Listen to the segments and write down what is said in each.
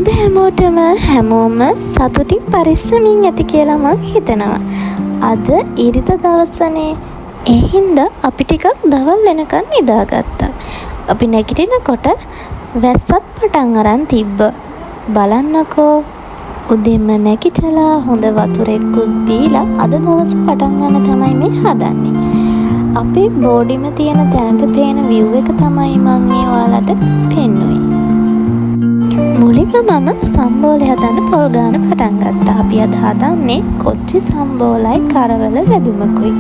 අද හැමෝම සතුටින් පරිස්සමින් ඇති කියලා මං හිතනවා. අද ඉරිද දවසනේ. ඒ හින්දා අපි ටිකක් දවල් වෙනකන් නිදාගත්තා. අපි නැගිටිනකොට වැස්සත් පටන් අරන් තිබ්බා. බලන්නකෝ. උදේම නැගිටලා හොඳ වතුරෙකුත් බීලා අද දවස පටන් ගන්න තමයි මේ හදන්නේ. අපේ බෝඩිම තියෙන තැනට පේන view එක තමයි මම ඔයාලට පෙන්නුවේ. මුලින්ම මම සම්බෝලේ හදන්න පොල් ගාන පටන් ගත්තා. අපි අද හදන්නේ කොච්චි සම්බෝලයි කරවල වැදුමකුයි.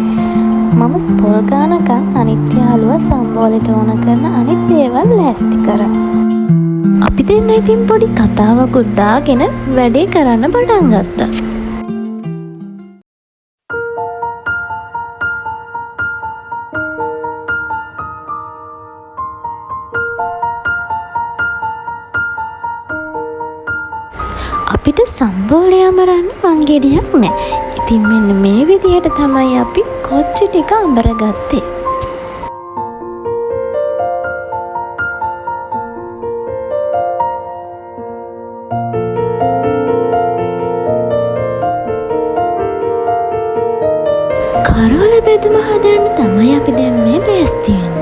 මම පොල් ගානකන් අනිත් යාළුවා සම්බෝලේට ඕන කරන අනිත් දේවල් ලෑස්ති කරා. අපි දෙන්න ඉතින් පොඩි කතාවකුත් දාගෙන වැඩේ කරන්න පටන් ගත්තා. අපිට සම්බෝලේ අඹරන්න මංගෙඩියක් නැහැ. ඉතින් මෙන්න මේ විදිහට තමයි අපි කොච්චි ටික අඹරගත්තේ. කරවල බෙදුම හදන්න තමයි අපි දැන් මේ ලෑස්ති වෙන්නේ.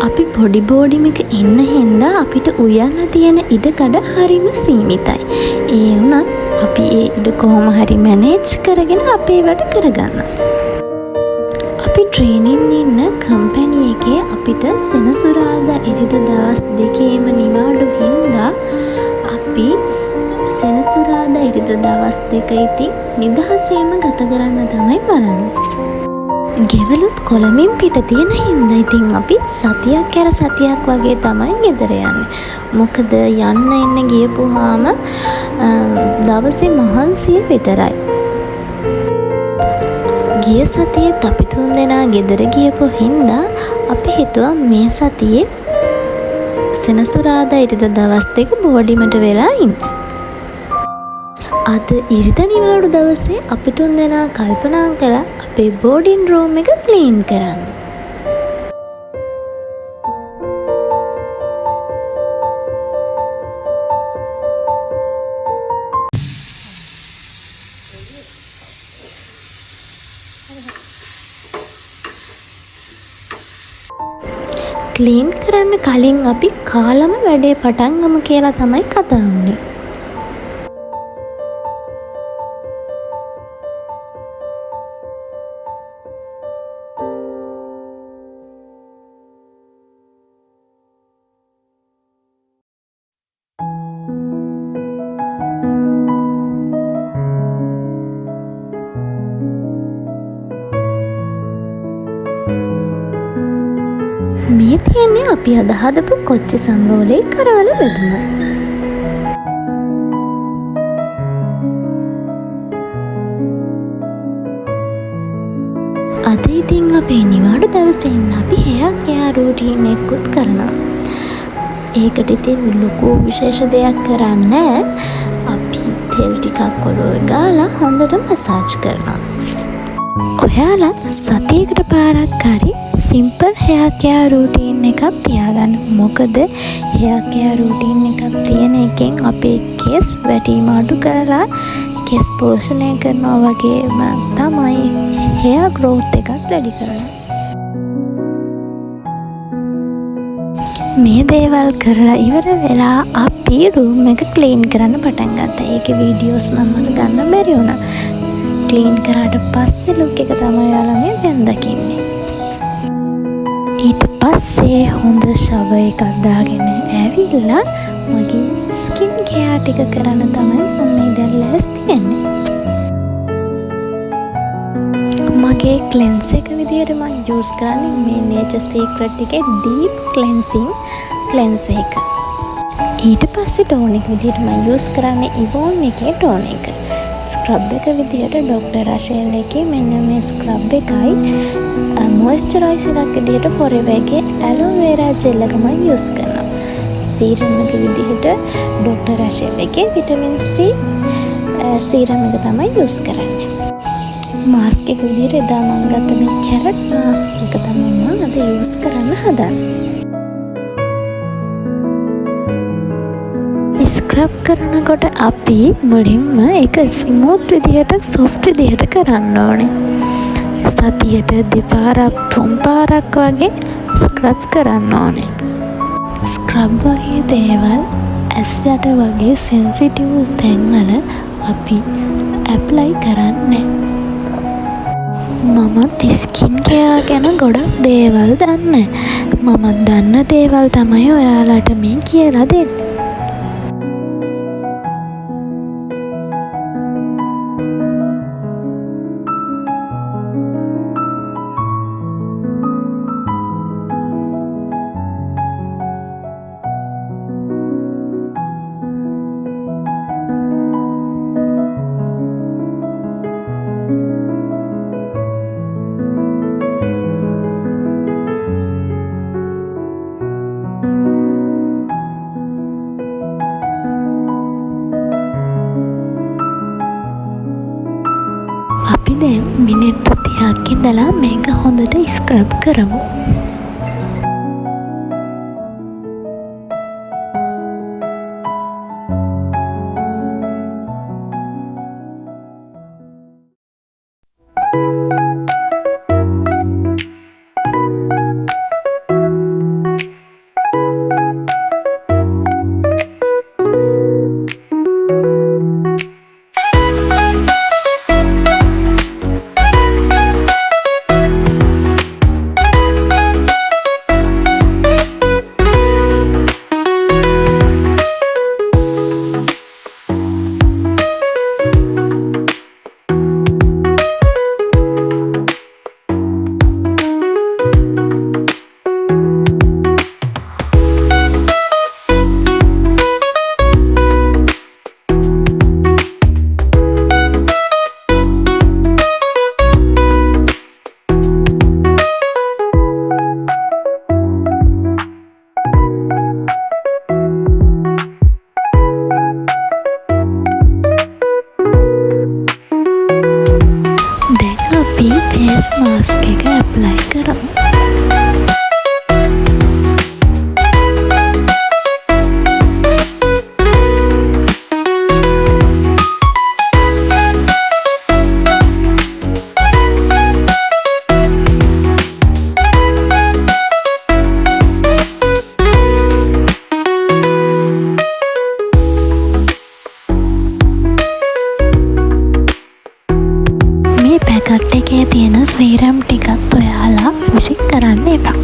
අපි පොඩි බෝඩිමක ඉන්න හින්දා අපිට උයන්න තියෙන ඉඩකඩ හරිම සීමිතයි. ඒ වුණත් අපි ඒ ඉඩ කොහොම හරි මැනේජ් කරගෙන අපේ වැඩ කරගන්න. අපි ට්‍රේනින් ඉන්න කම්පැනි එකේ අපිට සෙනසුරාදා ඉරිදා දවස් දෙකේම නිවාඩු හින්දා අපි සෙනසුරාදා ඉරිදා දවස් දෙක ඉතින් නිදහසේම ගත කරන්න තමයි බලන්නේ. ගෙවලුත් කොළමින් පිට තියෙන හින්දා ඉතින් අපි සතියක් කර සතියක් වගේ තමයි ගෙදර යන්නේ. මොකද යන්න එන්න ගියපුවාම දවසේ මහන්සිය විතරයි. ගිය සතියේත් අපි තුන් දෙනා ගෙදර ගියපු හින්දා අපි හිතුවා මේ සතියේ සෙනසුරාදා ඉරිදා දවස් දෙක බෝඩිමට වෙලා ඉන්න. අද ඉරිදා නිවාඩු දවසේ අපි තුන් දෙනා කල්පනා කළා අපේ බෝඩින් රූම් එක ක්ලීන් කරන්න. ක්ලීන් කරන්න කලින් අපි කාලම වැඩේ පටන් ගමු කියලා තමයි කතා වුණේ. මේ තියෙන්නේ අපි අද හදපු කොච්චි සම්බෝලේ කරවල බෙදුම. අද ඉතින් අපේ නිවාඩු දවසේ අපි hair care routine එකකුත් කරනවා. ඒකට ඉතින් ලොකු විශේෂ දෙයක් කරන්නේ අපි තෙල් ටිකක් ඔලුවේ ගාලා හොඳට මසාජ් කරනවා. ඔයාලා සතියකට පාරක් හරි සිම්පල් hair care routine එකක් තියාගන්න. මොකද hair care routine එකක් තියෙන එකෙන් අපේ කෙස් වැටීම අඩු කරලා කෙස් පෝෂණය කරනවා වගේම තමයි hair growth එකක් වැඩි කරනවා. මේ දේවල් කරලා ඉවර වෙලා අපි room එක clean කරන්න පටන් ගත්තා. ඒකේ වීඩියෝස් නම් මට ගන්න බැරි වුණා. clean කරාට පස්සේ look එක තමයි ඔයාලා මේ දැන් දකින්නේ. ඊට පස්සේ හොඳ ෂවර් එකක් දාගෙන ඇවිල්ලා මගේ ස්කින් කෙයාර් ටික කරන්න තමයි මම මේ දැන් ලෑස්ති වෙන්නේ. මගේ ක්ලෙන්ස් එක විදියට මම යූස් කරන්නේ මේ Nature Secret එකේ Deep Cleansing ක්ලෙන්ස් එක. ඊට පස්සේ ටෝන් එක විදියට මම යූස් කරන්නේ Yvonne එකේ ටෝන් එක. ස්ක්‍රබ් එක විදියට Dr. Rachel එකේ මෙන්න මේ ස්ක්‍රබ් එකයි මොයිස්චරයිසර් එකක් විදියට Forever එකේ ඇලෝ වේරා ජෙල් එක මම යූස් කරනවා. සීරම් එක විදියට Dr. Rachel එකේ විටමින් C සීරම් එක තමයි යූස් කරන්නේ. මාස්ක් එක විදිහට එදා මම ගත්ත මේ කැරට් මාස්ක් එක තමයි මම අද යූස් කරන්න හදන්නේ. ස්ක්‍රබ් කරනකොට අපි මුලින්ම ඒක ස්මූත් විදිහට සොෆ්ට් විදිහට කරන්න ඕනේ. සතියට දෙපාරක් තුන් පාරක් වගේ ස්ක්‍රබ් කරන්න ඕනේ. ස්ක්‍රබ් වගේ දේවල් ඇස් යට වගේ සෙන්සිටිව් තැන්වල අපි ඇප්ලයි කරන්නේ. මමත් ස්කින් කෙයා ගැන ගොඩක් දේවල් දන්නේ. මමත් දන්න දේවල් තමයි ඔයාලට මේ කියලා දෙන්නේ. අපි දැන් මිනිත්තු 30ක් ඉඳලා මේක හොඳට ස්ක්‍රබ් කරමු. අපි ෆේස් මාස්ක් එක ඇප්ලයි කරමු. පැකට් එකේ තියෙන සීරම් ටිකත් ඔයාලා විසික් කරන්න එපා.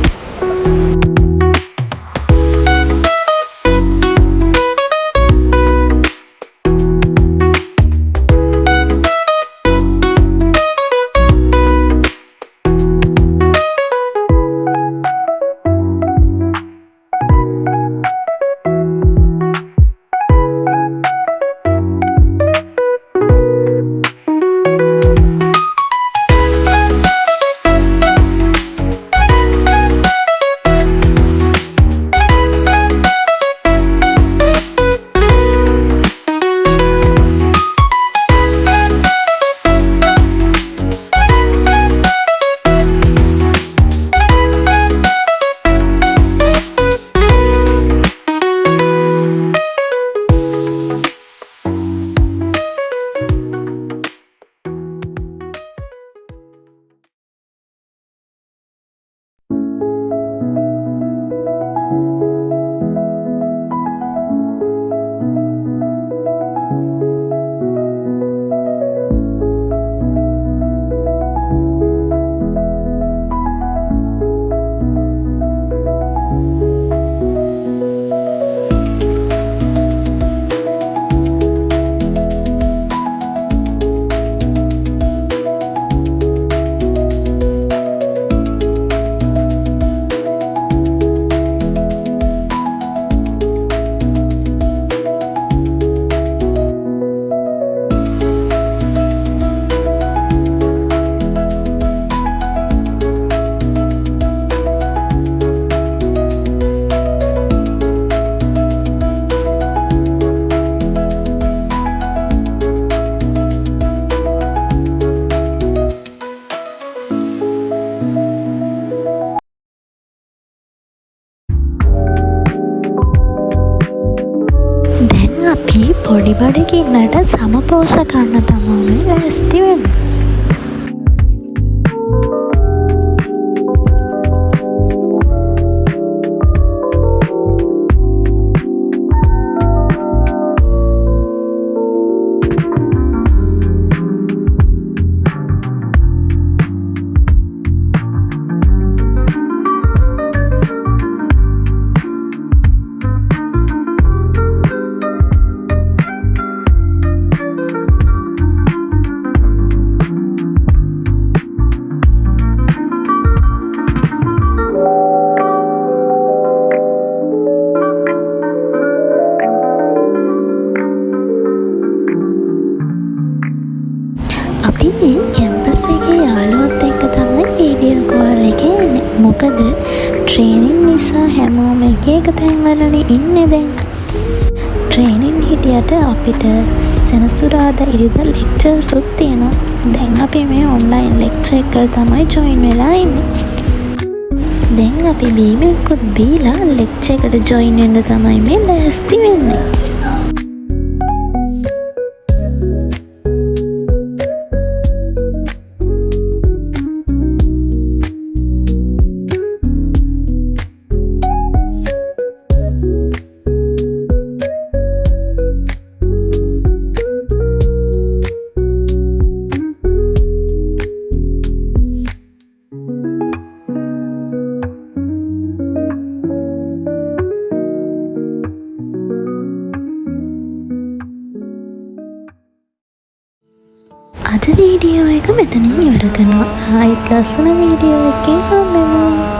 එහින්නට සමපෝෂ කන්න තමයි ලෑස්ති වෙන්නේ. අපි මේ කැම්පස් එකේ යාළුවොත් එක්ක තමයි වීඩියෝ කෝල් එකේ ඉන්නේ. මොකද ට්‍රේනින් නිසා හැමෝම එක එක තැන්වලනේ ඉන්නේ දැන්. ට්‍රේනින් හිටියට අපිට සෙනසුරාදා ඉරිදා ලෙක්චර්ස් උත් තියෙනවා. දැන් අපි මේ ඔන්ලයින් ලෙක්චර් එකට තමයි ජොයින් වෙලා ඉන්නේ. දැන් අපි බීමෙකුත් බීලා ලෙක්චර් එකට ජොයින් වෙන්න තමයි මේ ලෑස්ති වෙන්නේ. අද වීඩියෝ එක මෙතනින් ඉවර කරනවා. ආයෙත් ලස්සන වීඩියෝ එකකින් හම්බෙමු.